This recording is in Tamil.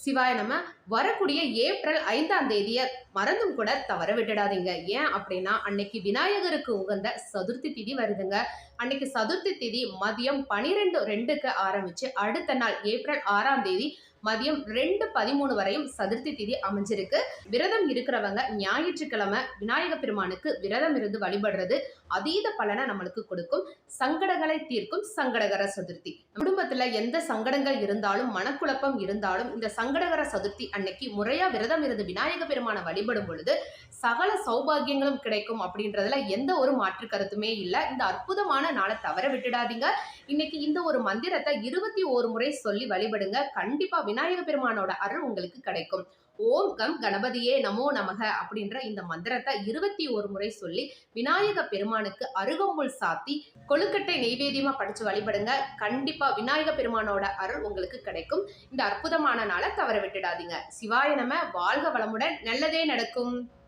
சிவாய நம்ம வரக்கூடிய ஏப்ரல் 5ஆம் தேதியை மறந்தும் கூட தவற விட்டுடாதீங்க. ஏன் அப்படின்னா அன்னைக்கு விநாயகருக்கு உகந்த சதுர்த்தி திதி வருதுங்க. அன்னைக்கு சதுர்த்தி திதி மதியம் 12:02க்கு ஆரம்பிச்சு அடுத்த நாள் ஏப்ரல் 6ஆம் தேதி மதியம் 2:13 வரையும் சதுர்த்தி திதி அமைஞ்சிருக்கு. விரதம் இருக்கிறவங்க ஞாயிற்றுக்கிழமை விநாயக பெருமானுக்கு விரதம் இருந்து வழிபடுறது அதீத பலனை நம்மளுக்கு கொடுக்கும். சங்கடங்களை தீர்க்கும் சங்கடகர சதுர்த்தி. குடும்பத்துல எந்த சங்கடங்கள் இருந்தாலும் மனக்குழப்பம் இருந்தாலும் இந்த சங்கடகர சதுர்த்தி அன்னைக்கு முறையா விரதம் இருந்து விநாயக பெருமானை வழிபடும் பொழுது சகல சௌபாகியங்களும் கிடைக்கும் அப்படின்றதுல எந்த ஒரு மாற்று கருத்துமே இல்லை. இந்த அற்புதமான நாளை தவற விட்டுடாதீங்க. இன்னைக்கு இந்த ஒரு மந்திரத்தை 21 முறை சொல்லி வழிபடுங்க. கண்டிப்பா விநாயக பெருமானோட அருள் உங்களுக்கு கிடைக்கும். ஓம் கம் கணபதியே நமோ நமக அப்படின்ற இந்த மந்திரத்தை 21 முறை சொல்லி விநாயக பெருமானுக்கு அருகம்புல் சாத்தி கொழுக்கட்டை நெய்வேத்தியமா படிச்சு வழிபடுங்க. கண்டிப்பா விநாயக பெருமானோட அருள் உங்களுக்கு கிடைக்கும். இந்த அற்புதமான நாளை தவற விட்டுடாதீங்க. சிவாய நம. வாழ்க வளமுடன். நல்லதே நடக்கும்.